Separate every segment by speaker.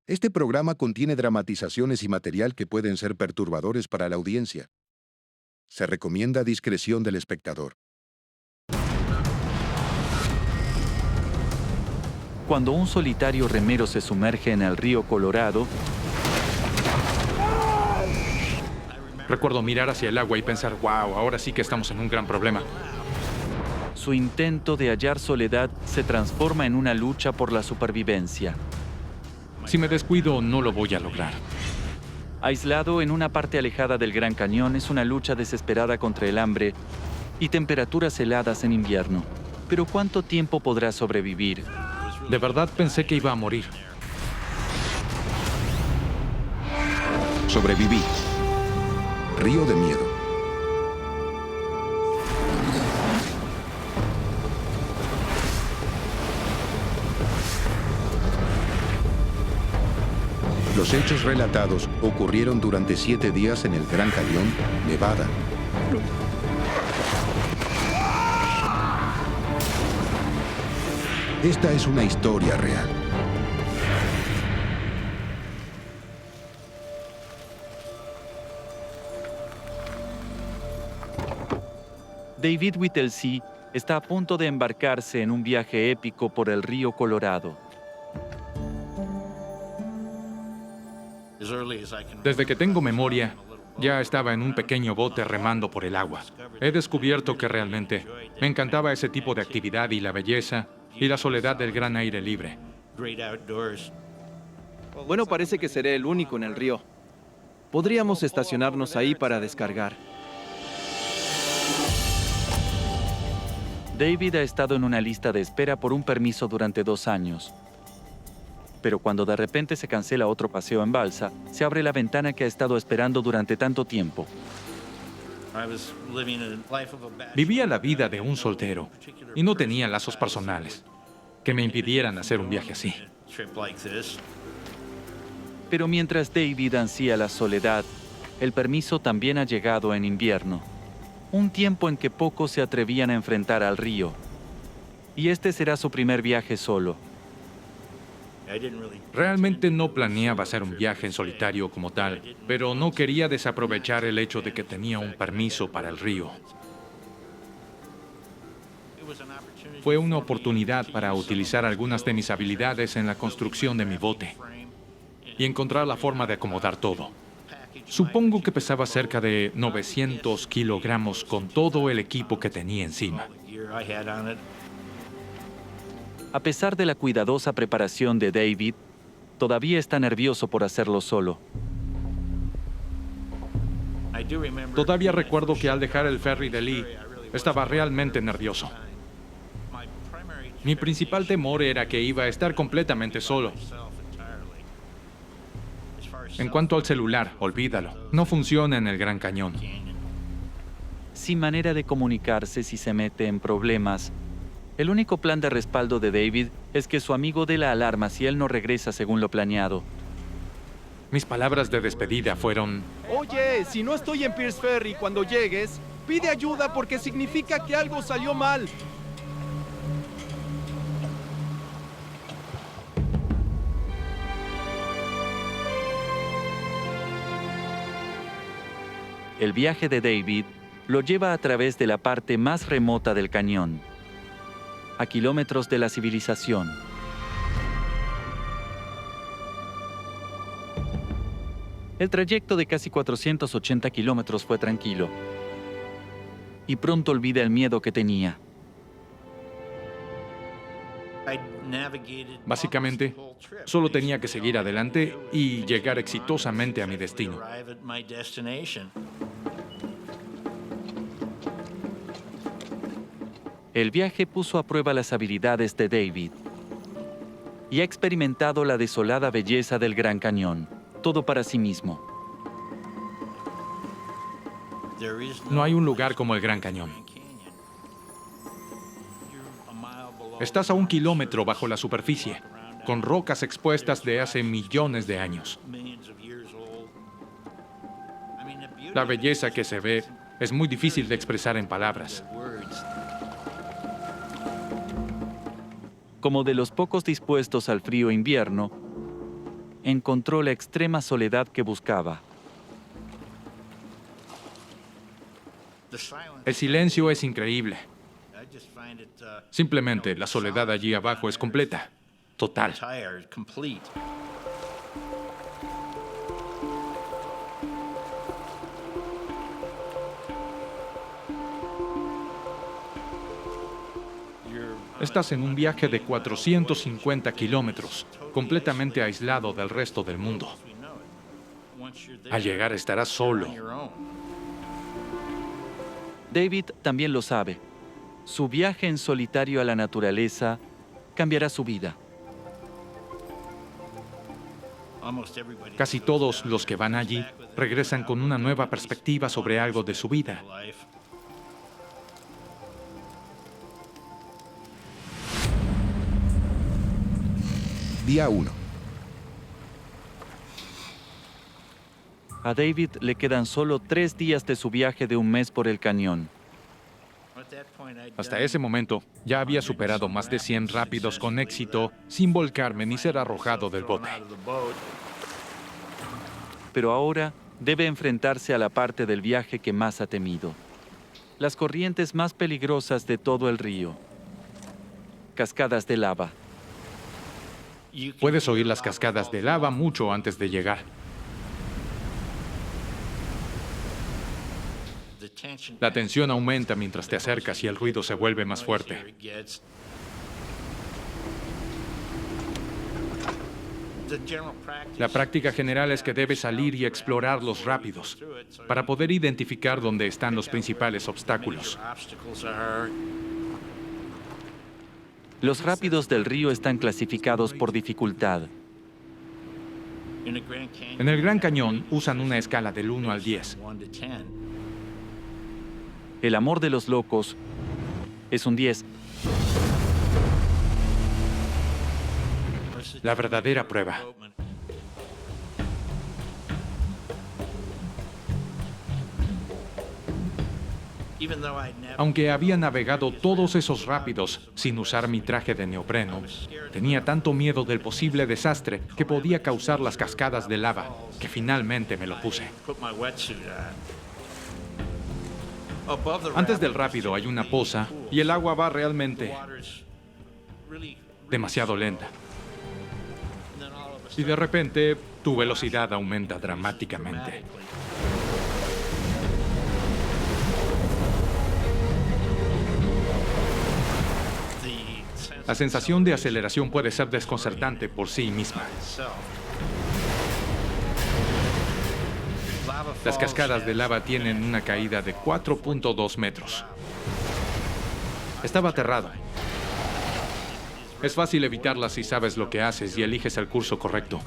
Speaker 1: Este programa contiene dramatizaciones y material que pueden ser perturbadores para la audiencia. Se recomienda discreción del espectador.
Speaker 2: Cuando un solitario remero se sumerge en el río Colorado,
Speaker 3: Recuerdo mirar hacia el agua y pensar, wow, ahora sí que estamos en un gran problema.
Speaker 2: su intento de hallar soledad se transforma en una lucha por la supervivencia.
Speaker 3: Si me descuido, no lo voy a lograr.
Speaker 2: Aislado en una parte alejada del Gran Cañón, es una lucha desesperada contra el hambre y temperaturas heladas en invierno. Pero ¿cuánto tiempo podrá sobrevivir?
Speaker 3: De verdad pensé que iba a morir.
Speaker 1: Sobreviví. Río de miedo. Los hechos relatados ocurrieron durante 7 días en el Gran Cañón, Nevada. Esta es una historia real.
Speaker 2: David Whittlesey está a punto de embarcarse en un viaje épico por el río Colorado.
Speaker 3: Desde que tengo memoria, ya estaba en un pequeño bote remando por el agua. He descubierto que realmente me encantaba ese tipo de actividad y la belleza y la soledad del gran aire libre.
Speaker 4: Bueno, parece que seré el único en el río. Podríamos estacionarnos ahí para descargar.
Speaker 2: David ha estado en una lista de espera por un permiso durante 2 años. Pero cuando de repente se cancela otro paseo en balsa, se abre la ventana que ha estado esperando durante tanto tiempo.
Speaker 3: Vivía la vida de un soltero y no tenía lazos personales que me impidieran hacer un viaje así.
Speaker 2: Pero mientras David ansía la soledad, el permiso también ha llegado en invierno. Un tiempo en que pocos se atrevían a enfrentar al río. Y este será su primer viaje solo.
Speaker 3: Realmente no planeaba hacer un viaje en solitario como tal, pero no quería desaprovechar el hecho de que tenía un permiso para el río. Fue una oportunidad para utilizar algunas de mis habilidades en la construcción de mi bote y encontrar la forma de acomodar todo. Supongo que pesaba cerca de 900 kilogramos con todo el equipo que tenía encima.
Speaker 2: A pesar de la cuidadosa preparación de David, todavía está nervioso por hacerlo solo.
Speaker 3: Todavía recuerdo que al dejar el ferry de Lee, estaba realmente nervioso. Mi principal temor era que iba a estar completamente solo. En cuanto al celular, olvídalo. No funciona en el Gran Cañón.
Speaker 2: Sin manera de comunicarse si se mete en problemas, el único plan de respaldo de David es que su amigo dé la alarma si él no regresa según lo planeado.
Speaker 3: Mis palabras de despedida fueron:
Speaker 4: Oye, si no estoy en Pierce Ferry cuando llegues, pide ayuda porque significa que algo salió mal.
Speaker 2: El viaje de David lo lleva a través de la parte más remota del cañón, a kilómetros de la civilización. El trayecto de casi 480 kilómetros fue tranquilo, y pronto olvida el miedo que tenía.
Speaker 3: Básicamente, solo tenía que seguir adelante y llegar exitosamente a mi destino.
Speaker 2: El viaje puso a prueba las habilidades de David y ha experimentado la desolada belleza del Gran Cañón, todo para sí mismo.
Speaker 3: No hay un lugar como el Gran Cañón. Estás a 1 kilómetro bajo la superficie, con rocas expuestas de hace millones de años. La belleza que se ve es muy difícil de expresar en palabras.
Speaker 2: Como de los pocos dispuestos al frío invierno, encontró la extrema soledad que buscaba.
Speaker 3: El silencio es increíble. Simplemente la soledad allí abajo es completa, total. Estás en un viaje de 450 kilómetros, completamente aislado del resto del mundo. Al llegar estarás solo.
Speaker 2: David también lo sabe. Su viaje en solitario a la naturaleza cambiará su vida.
Speaker 3: Casi todos los que van allí regresan con una nueva perspectiva sobre algo de su vida.
Speaker 1: Día 1.
Speaker 2: A David le quedan solo 3 días de su viaje de un mes por el cañón.
Speaker 3: Hasta ese momento, ya había superado más de 100 rápidos con éxito, sin volcarme ni ser arrojado del bote.
Speaker 2: Pero ahora debe enfrentarse a la parte del viaje que más ha temido. Las corrientes más peligrosas de todo el río. Cascadas de lava.
Speaker 3: Puedes oír las cascadas de lava mucho antes de llegar. La tensión aumenta mientras te acercas y el ruido se vuelve más fuerte. La práctica general es que debes salir y explorar los rápidos para poder identificar dónde están los principales obstáculos.
Speaker 2: Los rápidos del río están clasificados por dificultad.
Speaker 3: En el Gran Cañón usan una escala del 1 al 10.
Speaker 2: El amor de los locos es un 10.
Speaker 3: La verdadera prueba. Aunque había navegado todos esos rápidos sin usar mi traje de neopreno, tenía tanto miedo del posible desastre que podía causar las cascadas de lava, que finalmente me lo puse. Antes del rápido hay una poza y el agua va realmente demasiado lenta. Y de repente, tu velocidad aumenta dramáticamente. La sensación de aceleración puede ser desconcertante por sí misma. Las cascadas de lava tienen una caída de 4.2 metros. Estaba aterrado. Es fácil evitarlas si sabes lo que haces y eliges el curso correcto.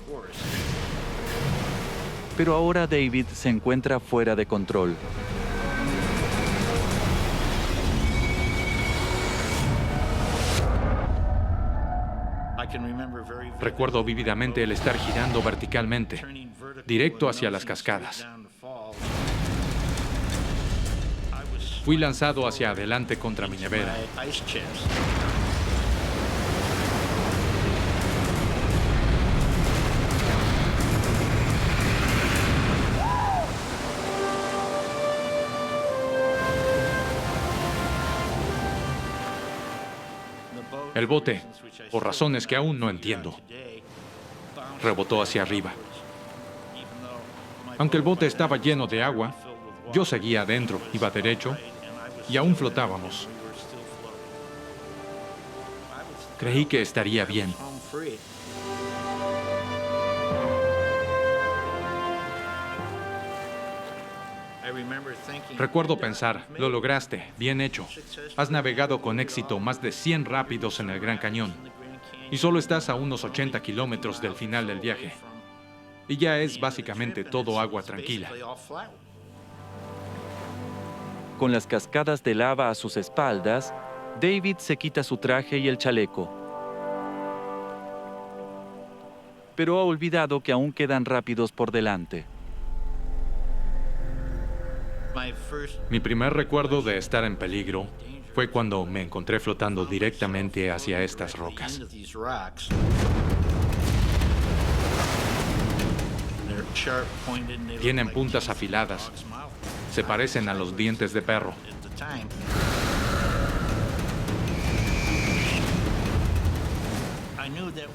Speaker 2: Pero ahora David se encuentra fuera de control.
Speaker 3: Recuerdo vívidamente el estar girando verticalmente, directo hacia las cascadas. Fui lanzado hacia adelante contra mi nevera. El bote, por razones que aún no entiendo, rebotó hacia arriba. Aunque el bote estaba lleno de agua, yo seguía adentro, iba derecho y aún flotábamos. Creí que estaría bien. Recuerdo pensar, lo lograste, bien hecho. Has navegado con éxito más de 100 rápidos en el Gran Cañón y solo estás a unos 80 kilómetros del final del viaje. Y ya es básicamente todo agua tranquila.
Speaker 2: Con las cascadas de lava a sus espaldas, David se quita su traje y el chaleco. Pero ha olvidado que aún quedan rápidos por delante.
Speaker 3: Mi primer recuerdo de estar en peligro fue cuando me encontré flotando directamente hacia estas rocas. Tienen puntas afiladas. Se parecen a los dientes de perro.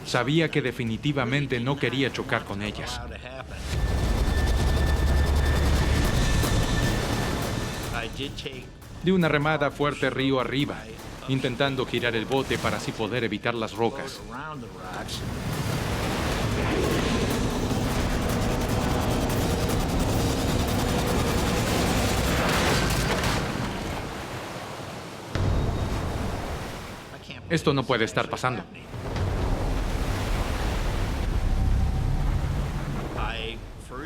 Speaker 3: Sabía que definitivamente no quería chocar con ellas. Di una remada fuerte río arriba, intentando girar el bote para así poder evitar las rocas. Esto no puede estar pasando.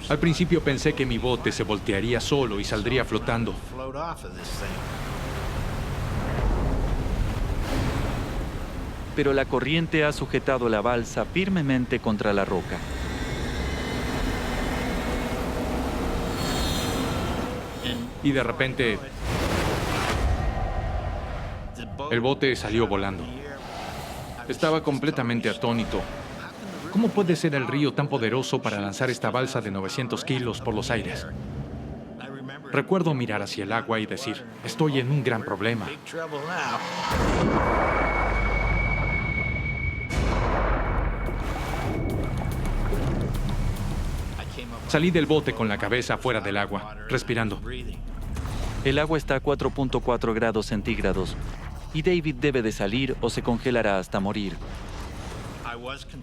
Speaker 3: Al principio pensé que mi bote se voltearía solo y saldría flotando.
Speaker 2: Pero la corriente ha sujetado la balsa firmemente contra la roca.
Speaker 3: Y de repente, el bote salió volando. Estaba completamente atónito. ¿Cómo puede ser el río tan poderoso para lanzar esta balsa de 900 kilos por los aires? Recuerdo mirar hacia el agua y decir, estoy en un gran problema. Salí del bote con la cabeza fuera del agua, respirando.
Speaker 2: El agua está a 4.4 grados centígrados y David debe de salir o se congelará hasta morir.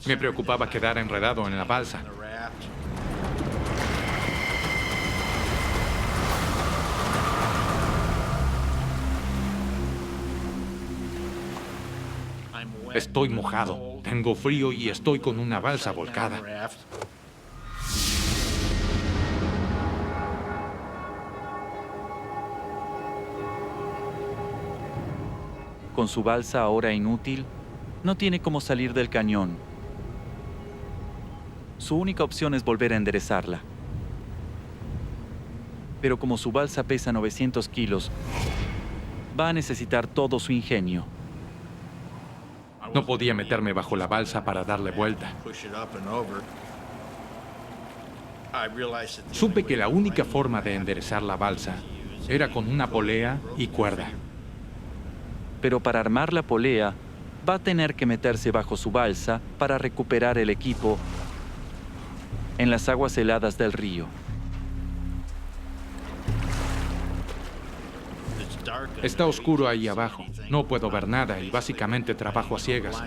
Speaker 3: Me preocupaba quedar enredado en la balsa. Estoy mojado, tengo frío y estoy con una balsa volcada.
Speaker 2: Con su balsa ahora inútil, no tiene cómo salir del cañón. Su única opción es volver a enderezarla. Pero como su balsa pesa 900 kilos, va a necesitar todo su ingenio.
Speaker 3: No podía meterme bajo la balsa para darle vuelta. Supe que la única forma de enderezar la balsa era con una polea y cuerda.
Speaker 2: Pero para armar la polea, va a tener que meterse bajo su balsa para recuperar el equipo en las aguas heladas del río.
Speaker 3: Está oscuro ahí abajo. No puedo ver nada y básicamente trabajo a ciegas.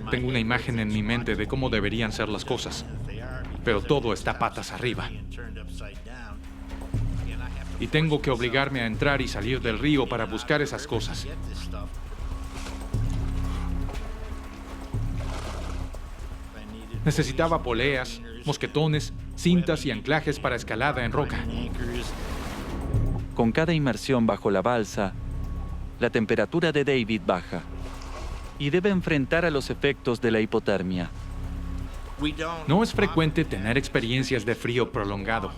Speaker 3: Tengo una imagen en mi mente de cómo deberían ser las cosas, pero todo está patas arriba. Y tengo que obligarme a entrar y salir del río para buscar esas cosas. Necesitaba poleas, mosquetones, cintas y anclajes para escalada en roca.
Speaker 2: Con cada inmersión bajo la balsa, la temperatura de David baja y debe enfrentar a los efectos de la hipotermia.
Speaker 3: No es frecuente tener experiencias de frío prolongado.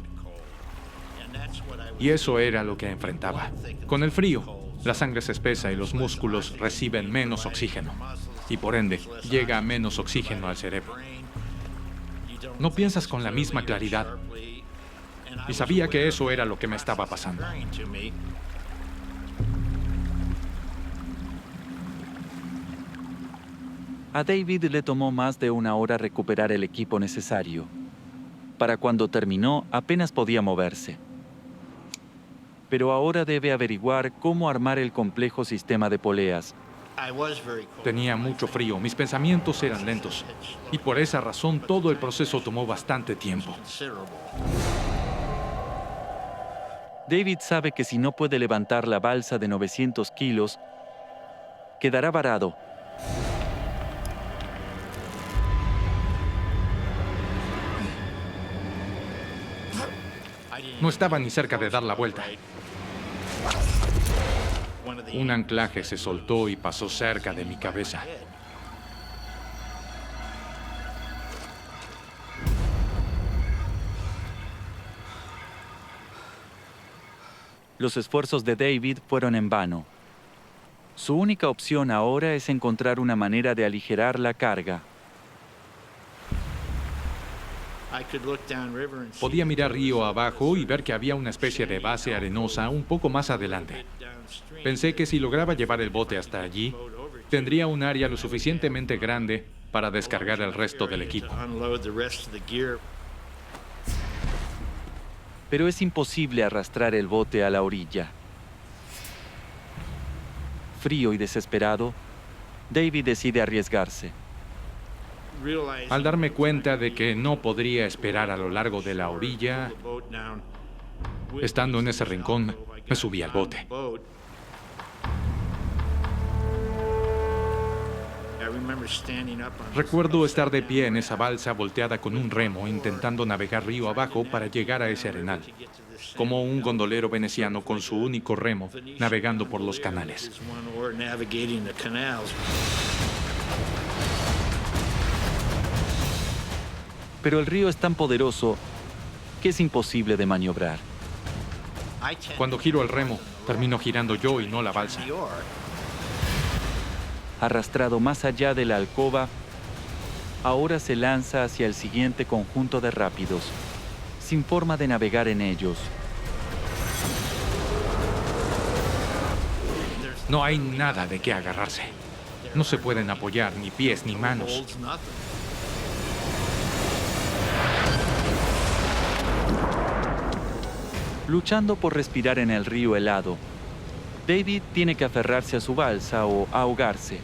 Speaker 3: Y eso era lo que enfrentaba. Con el frío, la sangre se espesa y los músculos reciben menos oxígeno. Y por ende, llega menos oxígeno al cerebro. No piensas con la misma claridad. Y sabía que eso era lo que me estaba pasando.
Speaker 2: A David le tomó más de una hora recuperar el equipo necesario. Para cuando terminó, apenas podía moverse. Pero ahora debe averiguar cómo armar el complejo sistema de poleas.
Speaker 3: Tenía mucho frío, mis pensamientos eran lentos. Y por esa razón todo el proceso tomó bastante tiempo.
Speaker 2: David sabe que si no puede levantar la balsa de 900 kilos, quedará varado.
Speaker 3: No estaba ni cerca de dar la vuelta. Un anclaje se soltó y pasó cerca de mi cabeza.
Speaker 2: Los esfuerzos de David fueron en vano. Su única opción ahora es encontrar una manera de aligerar la carga.
Speaker 3: Podía mirar río abajo y ver que había una especie de base arenosa un poco más adelante. Pensé que si lograba llevar el bote hasta allí, tendría un área lo suficientemente grande para descargar el resto del equipo.
Speaker 2: Pero es imposible arrastrar el bote a la orilla. Frío y desesperado, David decide arriesgarse.
Speaker 3: Al darme cuenta de que no podría esperar a lo largo de la orilla, estando en ese rincón, me subí al bote. Recuerdo estar de pie en esa balsa volteada con un remo, intentando navegar río abajo para llegar a ese arenal, como un gondolero veneciano con su único remo, navegando por los canales.
Speaker 2: Pero el río es tan poderoso que es imposible de maniobrar.
Speaker 3: Cuando giro el remo, termino girando yo y no la balsa.
Speaker 2: Arrastrado más allá de la alcoba, ahora se lanza hacia el siguiente conjunto de rápidos, sin forma de navegar en ellos.
Speaker 3: No hay nada de qué agarrarse. No se pueden apoyar ni pies ni manos.
Speaker 2: Luchando por respirar en el río helado, David tiene que aferrarse a su balsa o ahogarse.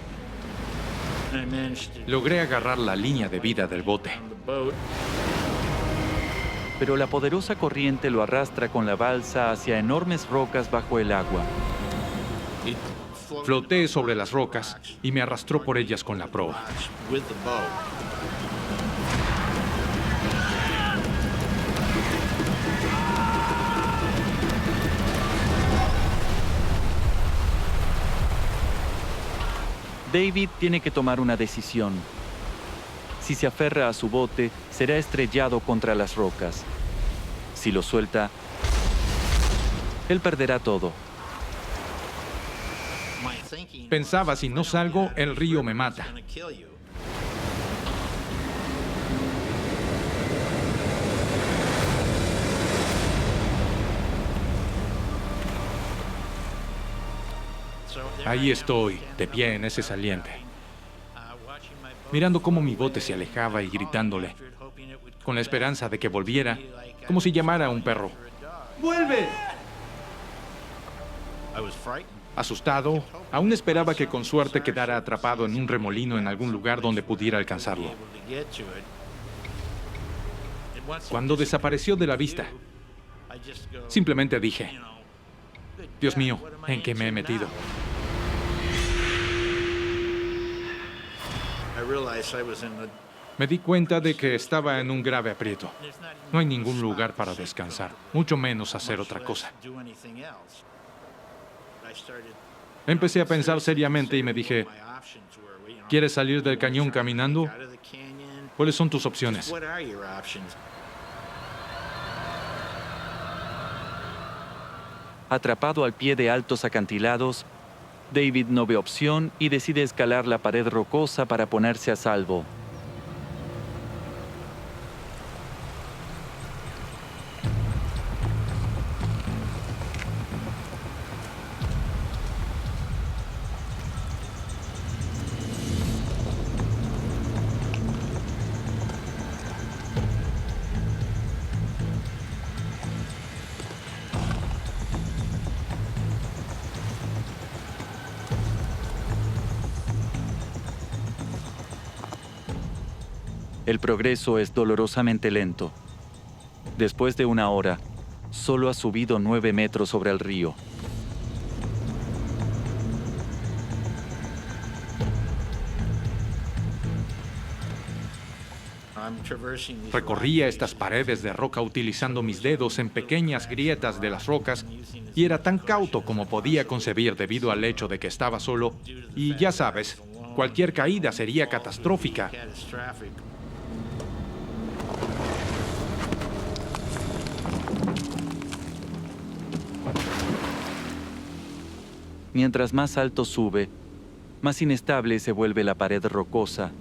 Speaker 3: Logré agarrar la línea de vida del bote.
Speaker 2: Pero la poderosa corriente lo arrastra con la balsa hacia enormes rocas bajo el agua.
Speaker 3: Floté sobre las rocas y me arrastró por ellas con la proa.
Speaker 2: David tiene que tomar una decisión. Si se aferra a su bote, será estrellado contra las rocas. Si lo suelta, él perderá todo.
Speaker 3: Pensaba, si no salgo, el río me mata. Ahí estoy, de pie en ese saliente, mirando cómo mi bote se alejaba y gritándole, con la esperanza de que volviera, como si llamara a un perro.
Speaker 4: ¡Vuelve!
Speaker 3: Asustado, aún esperaba que con suerte quedara atrapado en un remolino en algún lugar donde pudiera alcanzarlo. Cuando desapareció de la vista, simplemente dije, Dios mío, ¿en qué me he metido? Me di cuenta de que estaba en un grave aprieto. No hay ningún lugar para descansar, mucho menos hacer otra cosa. Empecé a pensar seriamente y me dije, ¿quieres salir del cañón caminando? ¿Cuáles son tus opciones?
Speaker 2: Atrapado al pie de altos acantilados, David no ve opción y decide escalar la pared rocosa para ponerse a salvo. El progreso es dolorosamente lento. Después de una hora, solo ha subido 9 metros sobre el río.
Speaker 3: Recorría estas paredes de roca utilizando mis dedos en pequeñas grietas de las rocas y era tan cauto como podía concebir debido al hecho de que estaba solo y ya sabes, cualquier caída sería catastrófica.
Speaker 2: Mientras más alto sube, más inestable se vuelve la pared rocosa.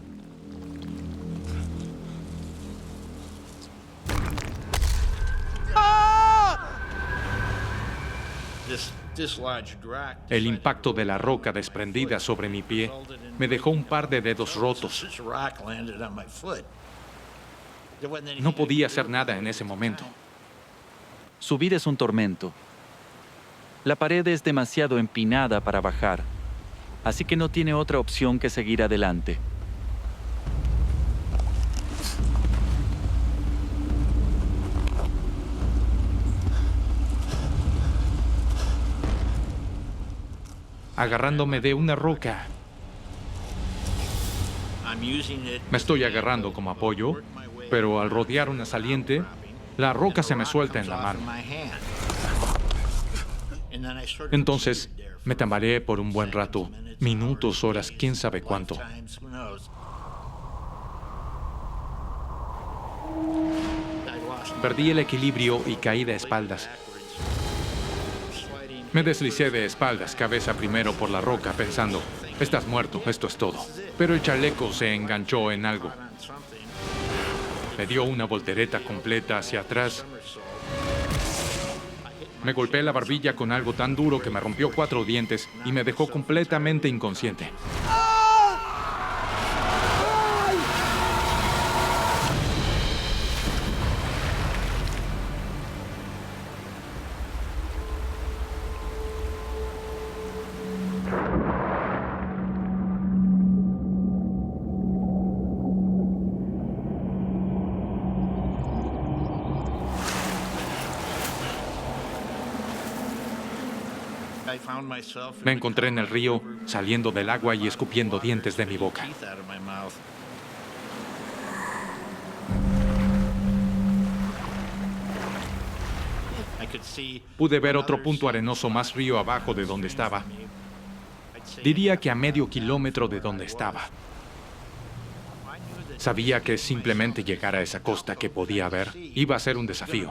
Speaker 3: El impacto de la roca desprendida sobre mi pie me dejó un par de dedos rotos. No podía hacer nada en ese momento.
Speaker 2: Subir es un tormento. La pared es demasiado empinada para bajar, así que no tiene otra opción que seguir adelante.
Speaker 3: Agarrándome de una roca. Me estoy agarrando como apoyo, pero al rodear una saliente, la roca se me suelta en la mano. Entonces, me tambaleé por un buen rato, minutos, horas, quién sabe cuánto. Perdí el equilibrio y caí de espaldas. Me deslicé de espaldas, cabeza primero por la roca, pensando, estás muerto, esto es todo. Pero el chaleco se enganchó en algo. Me dio una voltereta completa hacia atrás. Me golpeé la barbilla con algo tan duro que me rompió 4 dientes y me dejó completamente inconsciente. Me encontré en el río, saliendo del agua y escupiendo dientes de mi boca. Pude ver otro punto arenoso más río abajo de donde estaba. Diría que a medio kilómetro de donde estaba. Sabía que simplemente llegar a esa costa que podía ver iba a ser un desafío.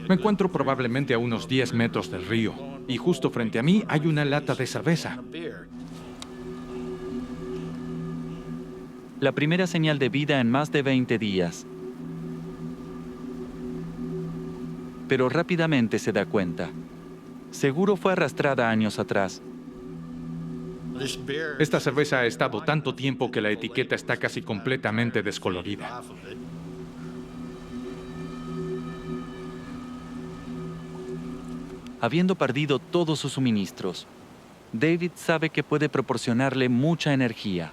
Speaker 3: Me encuentro probablemente a unos 10 metros del río, y justo frente a mí hay una lata de cerveza.
Speaker 2: La primera señal de vida en más de 20 días. Pero rápidamente se da cuenta. Seguro fue arrastrada años atrás.
Speaker 3: Esta cerveza ha estado tanto tiempo que la etiqueta está casi completamente descolorida.
Speaker 2: Habiendo perdido todos sus suministros, David sabe que puede proporcionarle mucha energía.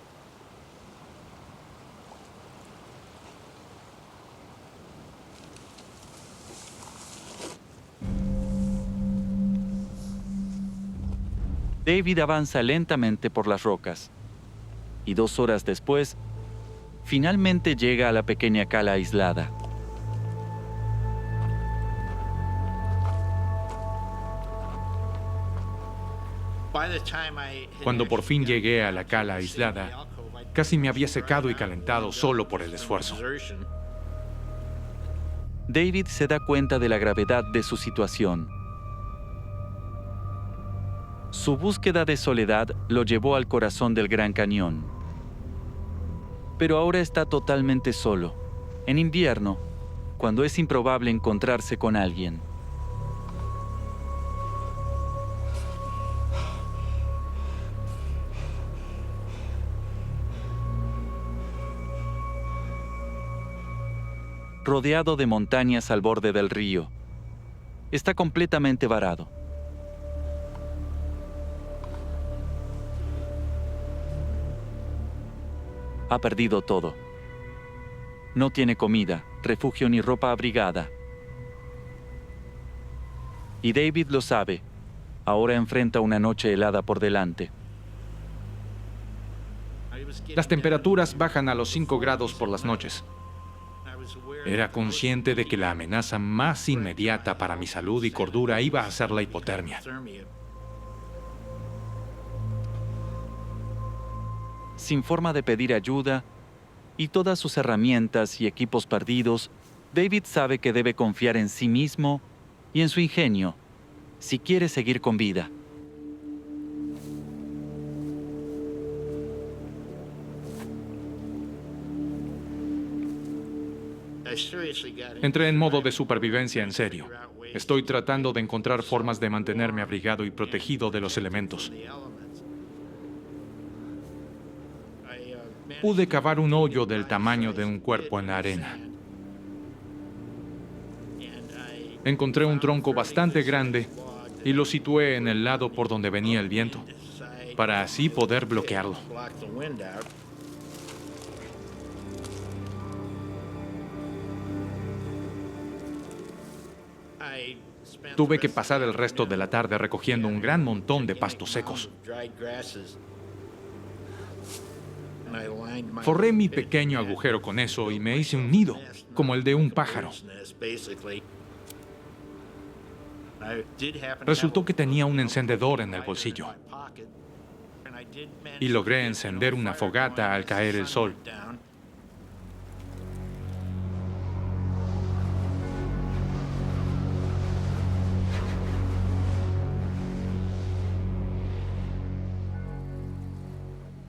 Speaker 2: David avanza lentamente por las rocas y 2 horas después, finalmente llega a la pequeña cala aislada.
Speaker 3: Cuando por fin llegué a la cala aislada, casi me había secado y calentado solo por el esfuerzo.
Speaker 2: David se da cuenta de la gravedad de su situación. Su búsqueda de soledad lo llevó al corazón del Gran Cañón. Pero ahora está totalmente solo, en invierno, cuando es improbable encontrarse con alguien. Rodeado de montañas al borde del río, está completamente varado. Ha perdido todo. No tiene comida, refugio ni ropa abrigada. Y David lo sabe. Ahora enfrenta una noche helada por delante.
Speaker 3: Las temperaturas bajan a los 5 grados por las noches. Era consciente de que la amenaza más inmediata para mi salud y cordura iba a ser la hipotermia.
Speaker 2: Sin forma de pedir ayuda y todas sus herramientas y equipos perdidos, David sabe que debe confiar en sí mismo y en su ingenio si quiere seguir con vida.
Speaker 3: Entré en modo de supervivencia en serio. Estoy tratando de encontrar formas de mantenerme abrigado y protegido de los elementos. Pude cavar un hoyo del tamaño de un cuerpo en la arena. Encontré un tronco bastante grande y lo situé en el lado por donde venía el viento, para así poder bloquearlo. Tuve que pasar el resto de la tarde recogiendo un gran montón de pastos secos. Forré mi pequeño agujero con eso y me hice un nido, como el de un pájaro. Resultó que tenía un encendedor en el bolsillo y logré encender una fogata al caer el sol.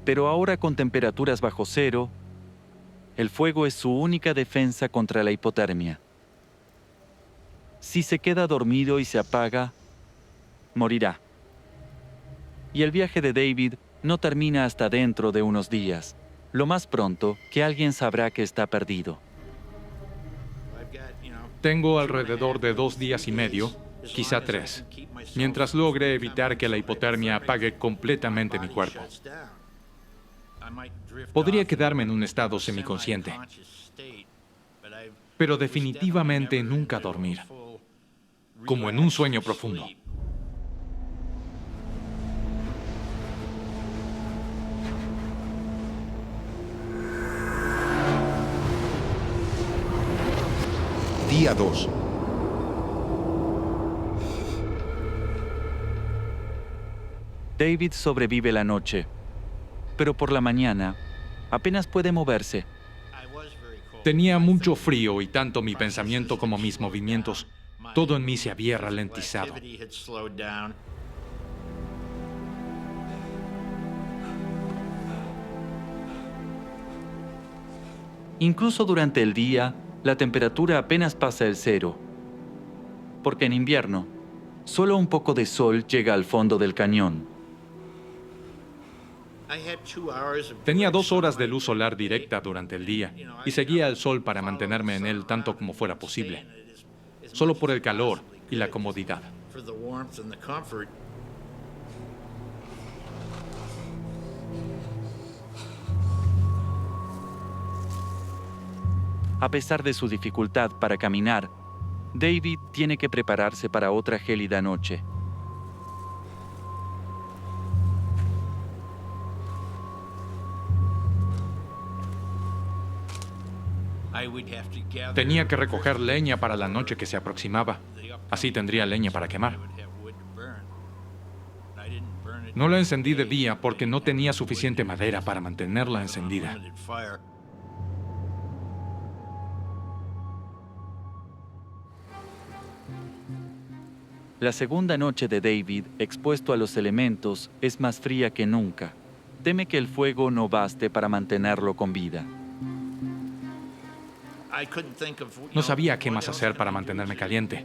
Speaker 2: Pero ahora con temperaturas bajo cero, el fuego es su única defensa contra la hipotermia. Si se queda dormido y se apaga, morirá. Y el viaje de David no termina hasta dentro de unos días. Lo más pronto que alguien sabrá que está perdido.
Speaker 3: Tengo alrededor de 2 días y medio, quizá 3, mientras logre evitar que la hipotermia apague completamente mi cuerpo. Podría quedarme en un estado semiconsciente, pero definitivamente nunca dormir, como en un sueño profundo.
Speaker 1: Día 2.
Speaker 2: David sobrevive la noche, pero por la mañana apenas puede moverse.
Speaker 3: Tenía mucho frío y tanto mi pensamiento como mis movimientos, todo en mí se había ralentizado.
Speaker 2: Incluso durante el día, la temperatura apenas pasa el 0, porque en invierno, solo un poco de sol llega al fondo del cañón.
Speaker 3: Tenía 2 horas de luz solar directa durante el día y seguía al sol para mantenerme en él tanto como fuera posible, solo por el calor y la comodidad.
Speaker 2: A pesar de su dificultad para caminar, David tiene que prepararse para otra gélida noche.
Speaker 3: Tenía que recoger leña para la noche que se aproximaba. Así tendría leña para quemar. No la encendí de día porque no tenía suficiente madera para mantenerla encendida.
Speaker 2: La segunda noche de David, expuesto a los elementos, es más fría que nunca. Teme que el fuego no baste para mantenerlo con vida.
Speaker 3: No sabía qué más hacer para mantenerme caliente.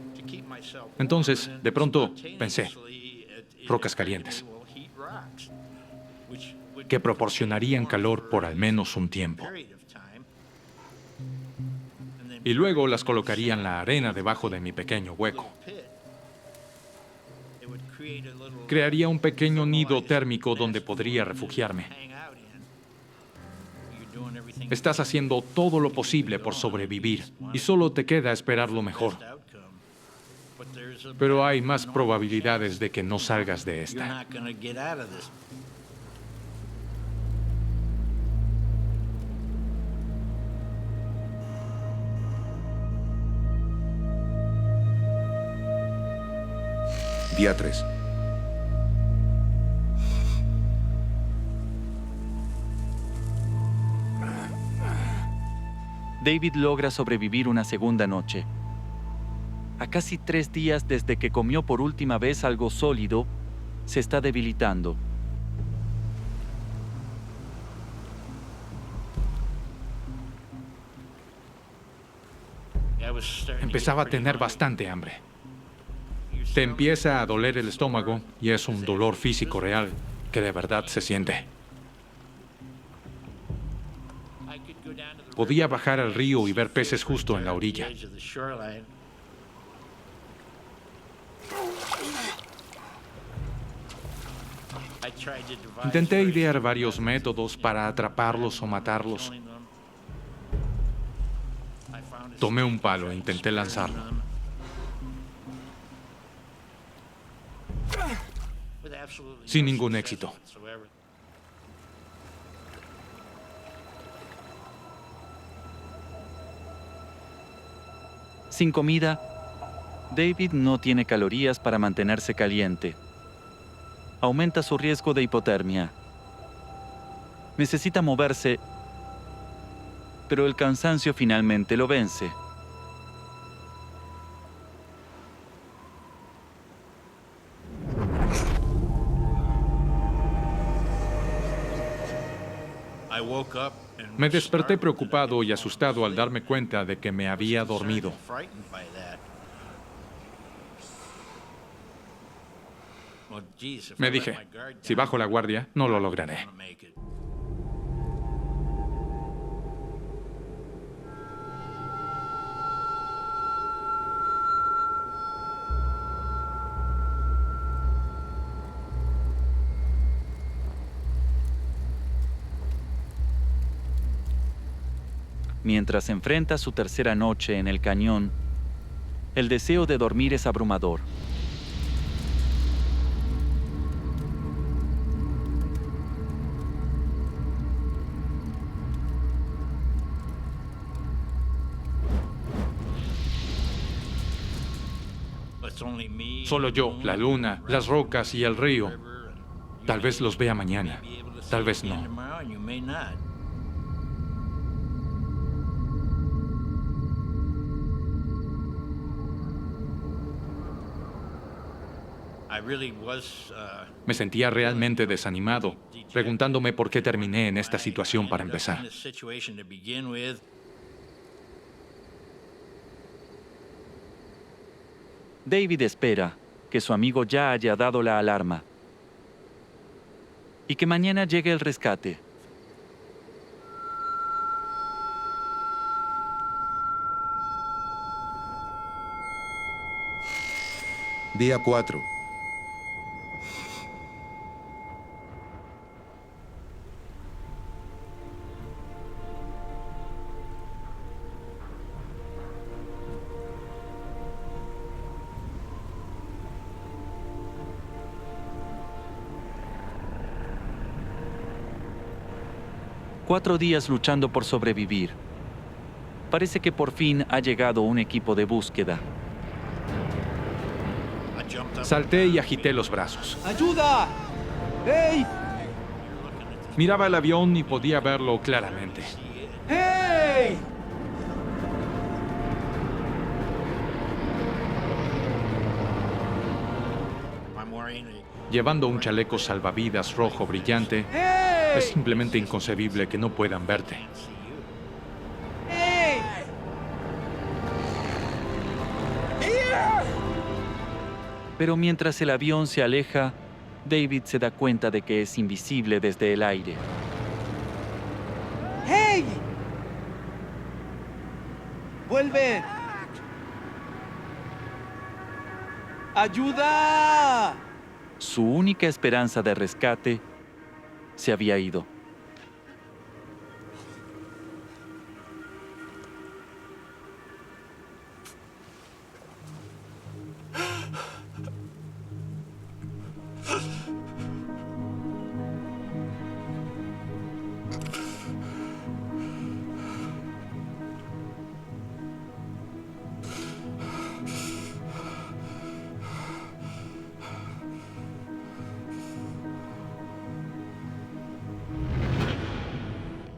Speaker 3: Entonces, de pronto, pensé, rocas calientes, que proporcionarían calor por al menos un tiempo. Y luego las colocaría en la arena debajo de mi pequeño hueco. Crearía un pequeño nido térmico donde podría refugiarme. Estás haciendo todo lo posible por sobrevivir y solo te queda esperar lo mejor. Pero hay más probabilidades de que no salgas de esta.
Speaker 1: Día 3.
Speaker 2: David logra sobrevivir una segunda noche. a casi 3 días desde que comió por última vez algo sólido, se está debilitando.
Speaker 3: Empezaba a tener bastante hambre. Te empieza a doler el estómago y es un dolor físico real que de verdad se siente. Podía bajar al río y ver peces justo en la orilla. Intenté idear varios métodos para atraparlos o matarlos. Tomé un palo e intenté lanzarlo. Sin ningún éxito.
Speaker 2: Sin comida, David no tiene calorías para mantenerse caliente. Aumenta su riesgo de hipotermia. Necesita moverse, pero el cansancio finalmente lo vence.
Speaker 3: Me desperté preocupado y asustado al darme cuenta de que me había dormido. Me dije, si bajo la guardia, no lo lograré.
Speaker 2: Mientras enfrenta su tercera noche en el cañón, el deseo de dormir es abrumador.
Speaker 3: Solo yo, la luna, las rocas y el río. Tal vez los vea mañana, tal vez no. Me sentía realmente desanimado, preguntándome por qué terminé en esta situación para empezar.
Speaker 2: David espera que su amigo ya haya dado la alarma y que mañana llegue el rescate.
Speaker 1: Día 4.
Speaker 2: 4 días luchando por sobrevivir. Parece que por fin ha llegado un equipo de búsqueda.
Speaker 3: Salté y agité los brazos.
Speaker 4: ¡Ayuda! ¡Hey!
Speaker 3: Miraba el avión y podía verlo claramente.
Speaker 4: ¡Hey!
Speaker 3: Llevando un chaleco salvavidas rojo brillante,
Speaker 4: ¡Hey!
Speaker 3: es simplemente inconcebible que no puedan verte.
Speaker 4: ¡Hey!
Speaker 2: Pero mientras el avión se aleja, David se da cuenta de que es invisible desde el aire.
Speaker 4: ¡Hey! ¡Vuelve! ¡Ayuda!
Speaker 2: Su única esperanza de rescate se había ido.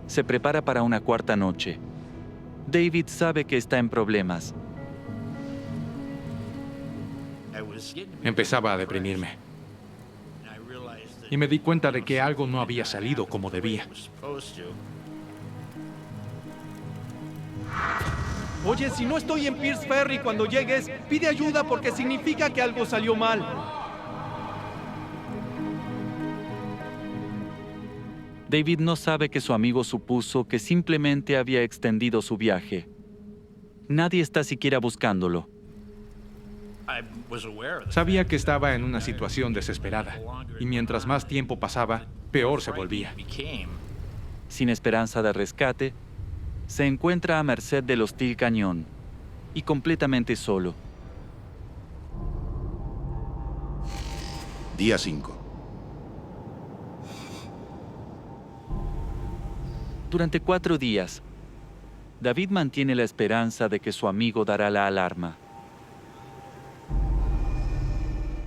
Speaker 2: Se prepara para una cuarta noche. David sabe que está en problemas.
Speaker 3: Empezaba a deprimirme. Y me di cuenta de que algo no había salido como debía.
Speaker 4: Oye, si no estoy en Pierce Ferry cuando llegues, pide ayuda porque significa que algo salió mal.
Speaker 2: David no sabe que su amigo supuso que simplemente había extendido su viaje. Nadie está siquiera buscándolo.
Speaker 3: Sabía que estaba en una situación desesperada, y mientras más tiempo pasaba, peor se volvía.
Speaker 2: Sin esperanza de rescate, se encuentra a merced del hostil cañón y completamente solo.
Speaker 1: Día 5.
Speaker 2: Durante 4 días, David mantiene la esperanza de que su amigo dará la alarma.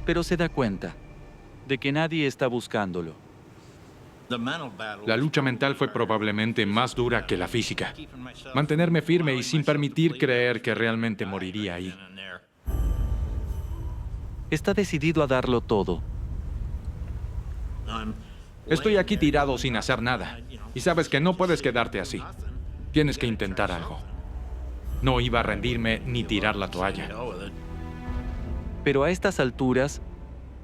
Speaker 2: Pero se da cuenta de que nadie está buscándolo.
Speaker 3: La lucha mental fue probablemente más dura que la física. Mantenerme firme y sin permitir creer que realmente moriría ahí.
Speaker 2: Está decidido a darlo todo.
Speaker 3: Estoy aquí tirado sin hacer nada. Y sabes que no puedes quedarte así. Tienes que intentar algo. No iba a rendirme ni tirar la toalla.
Speaker 2: Pero a estas alturas,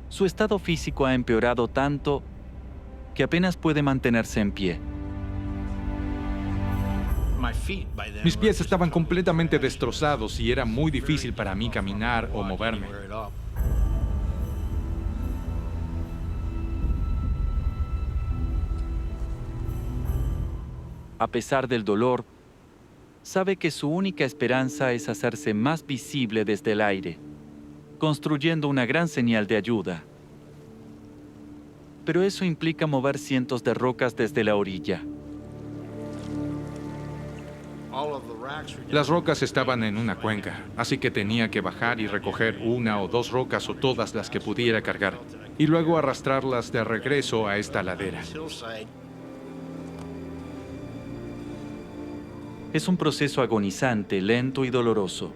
Speaker 2: su estado físico ha empeorado tanto que apenas puede mantenerse en pie.
Speaker 3: Mis pies estaban completamente destrozados y era muy difícil para mí caminar o moverme.
Speaker 2: A pesar del dolor, sabe que su única esperanza es hacerse más visible desde el aire, construyendo una gran señal de ayuda. Pero eso implica mover cientos de rocas desde la orilla.
Speaker 3: Las rocas estaban en una cuenca, así que tenía que bajar y recoger 1 o 2 rocas o todas las que pudiera cargar, y luego arrastrarlas de regreso a esta ladera.
Speaker 2: Es un proceso agonizante, lento y doloroso.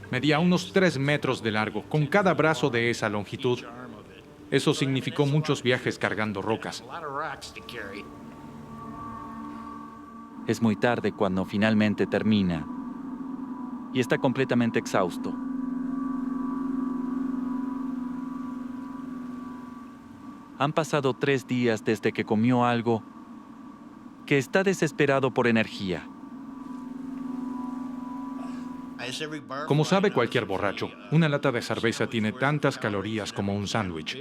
Speaker 3: Medía unos 3 metros de largo, con cada brazo de esa longitud. Eso significó muchos viajes cargando rocas.
Speaker 2: Es muy tarde cuando finalmente termina y está completamente exhausto. Han pasado 3 días desde que comió algo que está desesperado por energía.
Speaker 3: Como sabe cualquier borracho, una lata de cerveza tiene tantas calorías como un sándwich.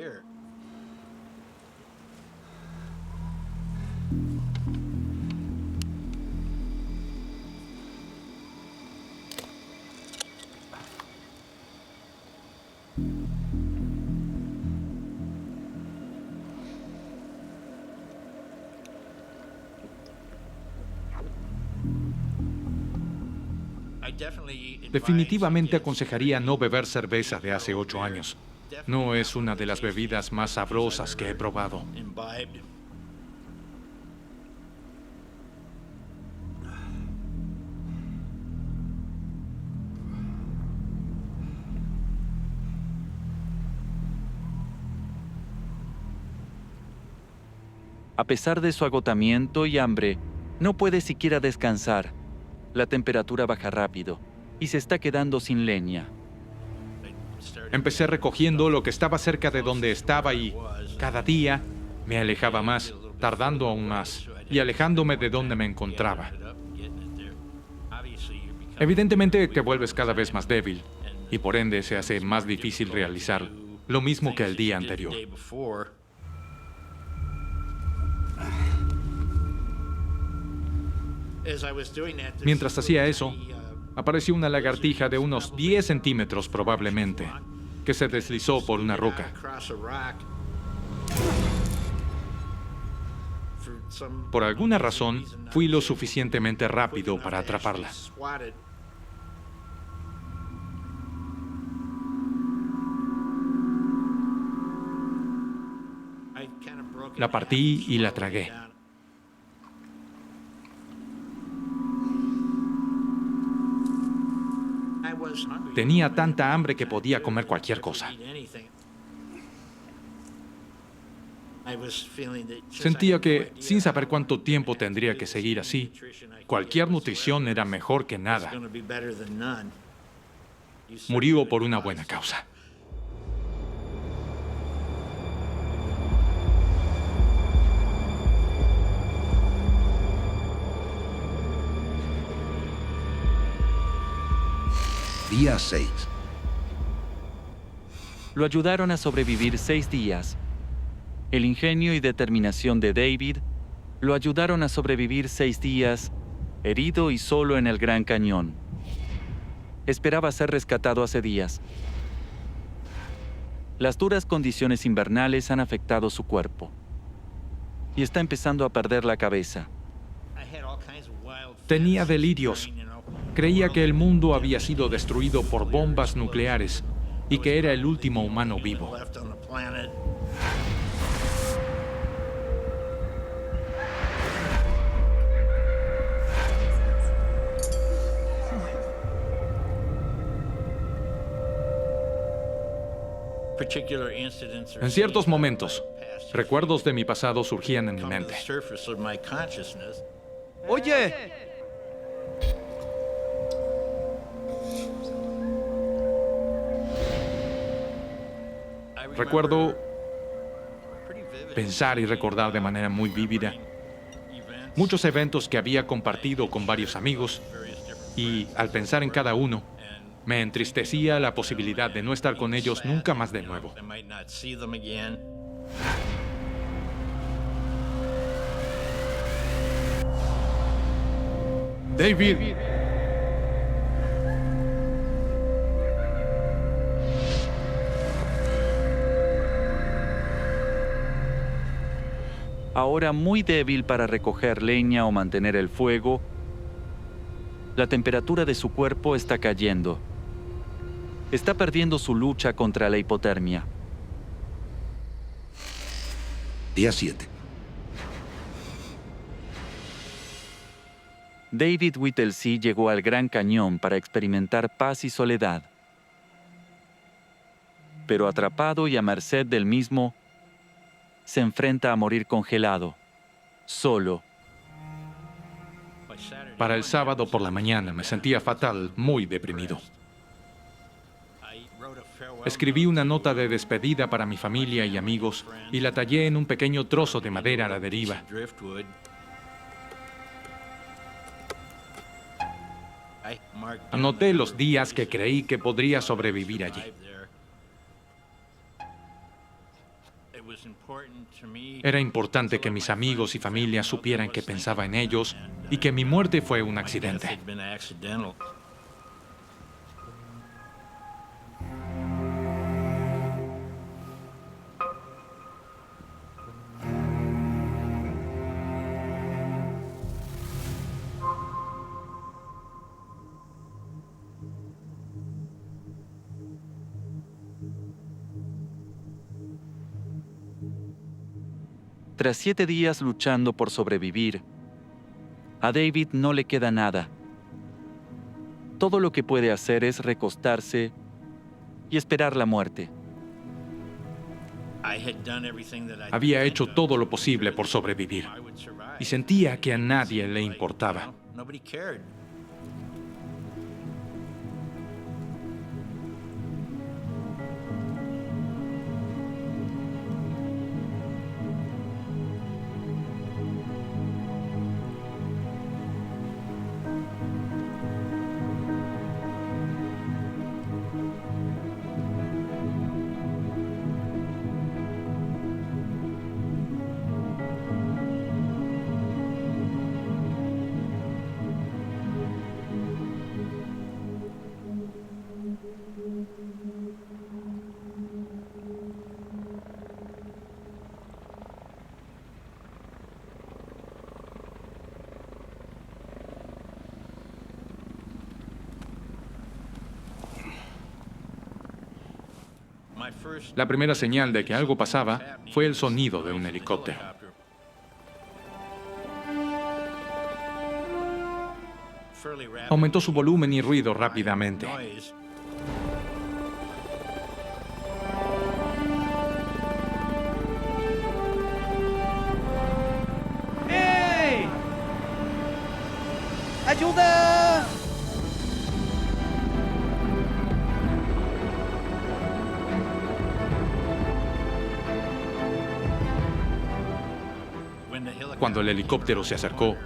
Speaker 3: Definitivamente aconsejaría no beber cerveza de hace 8 años. No es una de las bebidas más sabrosas que he probado.
Speaker 2: A pesar de su agotamiento y hambre, no puede siquiera descansar. La temperatura baja rápido y se está quedando sin leña.
Speaker 3: Empecé recogiendo lo que estaba cerca de donde estaba y cada día me alejaba más, tardando aún más y alejándome de donde me encontraba. Evidentemente te vuelves cada vez más débil y por ende se hace más difícil realizar lo mismo que el día anterior. Mientras hacía eso, apareció una lagartija de unos 10 centímetros probablemente. que se deslizó por una roca. Por alguna razón, fui lo suficientemente rápido para atraparla. La partí y la tragué. Tenía tanta hambre que podía comer cualquier cosa. Sentía que, sin saber cuánto tiempo tendría que seguir así, cualquier nutrición era mejor que nada. Murió por una buena causa.
Speaker 1: Día 6.
Speaker 2: Lo ayudaron a sobrevivir 6 días. El ingenio y determinación de David lo ayudaron a sobrevivir 6 días, herido y solo en el Gran Cañón. Esperaba ser rescatado hace días. Las duras condiciones invernales han afectado su cuerpo y está empezando a perder la cabeza.
Speaker 3: Tenía delirios. Creía que el mundo había sido destruido por bombas nucleares y que era el último humano vivo. En ciertos momentos, recuerdos de mi pasado surgían en mi mente.
Speaker 4: ¡Oye!
Speaker 3: Recuerdo pensar y recordar de manera muy vívida muchos eventos que había compartido con varios amigos y, al pensar en cada uno, me entristecía la posibilidad de no estar con ellos nunca más de nuevo. David.
Speaker 2: Ahora muy débil para recoger leña o mantener el fuego, la temperatura de su cuerpo está cayendo. Está perdiendo su lucha contra la hipotermia.
Speaker 1: Día 7.
Speaker 2: David Whittlesey llegó al Gran Cañón para experimentar paz y soledad. Pero atrapado y a merced del mismo, se enfrenta a morir congelado, solo.
Speaker 3: Para el sábado por la mañana me sentía fatal, muy deprimido. Escribí una nota de despedida para mi familia y amigos y la tallé en un pequeño trozo de madera a la deriva. Anoté los días que creí que podría sobrevivir allí. Era importante que mis amigos y familia supieran que pensaba en ellos y que mi muerte fue un accidente.
Speaker 2: Tras 7 días luchando por sobrevivir, a David no le queda nada. Todo lo que puede hacer es recostarse y esperar la muerte.
Speaker 3: Había hecho todo lo posible por sobrevivir y sentía que a nadie le importaba. La primera señal de que algo pasaba fue el sonido de un helicóptero. Aumentó su volumen y ruido rápidamente.
Speaker 4: ¡Hey! ¡Ayuda!
Speaker 3: Cuando el helicóptero se acercó,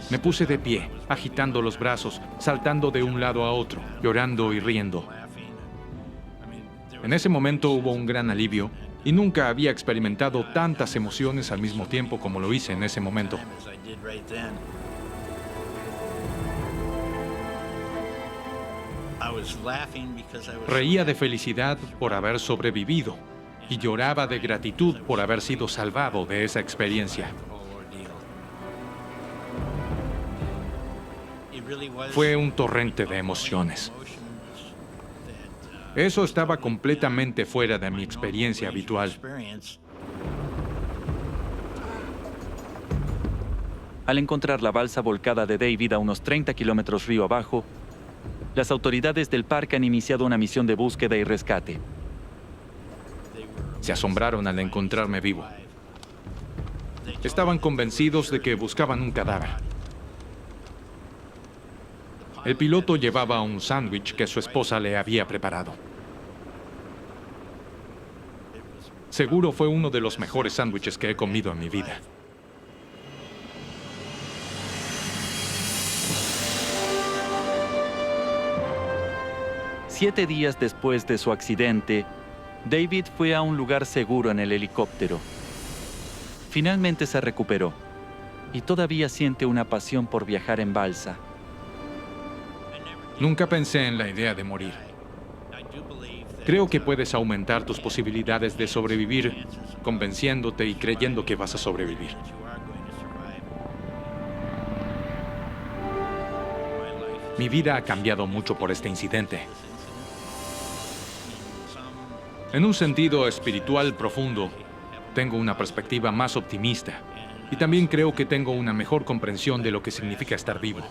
Speaker 3: me puse de pie, agitando los brazos, saltando de un lado a otro, llorando y riendo. En ese momento hubo un gran alivio y nunca había experimentado tantas emociones al mismo tiempo como lo hice en ese momento. Reía de felicidad por haber sobrevivido y lloraba de gratitud por haber sido salvado de esa experiencia. Fue un torrente de emociones. Eso estaba completamente fuera de mi experiencia habitual.
Speaker 2: Al encontrar la balsa volcada de David a unos 30 kilómetros río abajo, las autoridades del parque han iniciado una misión de búsqueda y rescate.
Speaker 3: Se asombraron al encontrarme vivo. Estaban convencidos de que buscaban un cadáver. El piloto llevaba un sándwich que su esposa le había preparado. Seguro fue uno de los mejores sándwiches que he comido en mi vida.
Speaker 2: Siete días después de su accidente, David fue a un lugar seguro en el helicóptero. Finalmente se recuperó y todavía siente una pasión por viajar en balsa.
Speaker 3: Nunca pensé en la idea de morir. Creo que puedes aumentar tus posibilidades de sobrevivir convenciéndote y creyendo que vas a sobrevivir. Mi vida ha cambiado mucho por este incidente. En un sentido espiritual profundo, tengo una perspectiva más optimista y también creo que tengo una mejor comprensión de lo que significa estar vivo.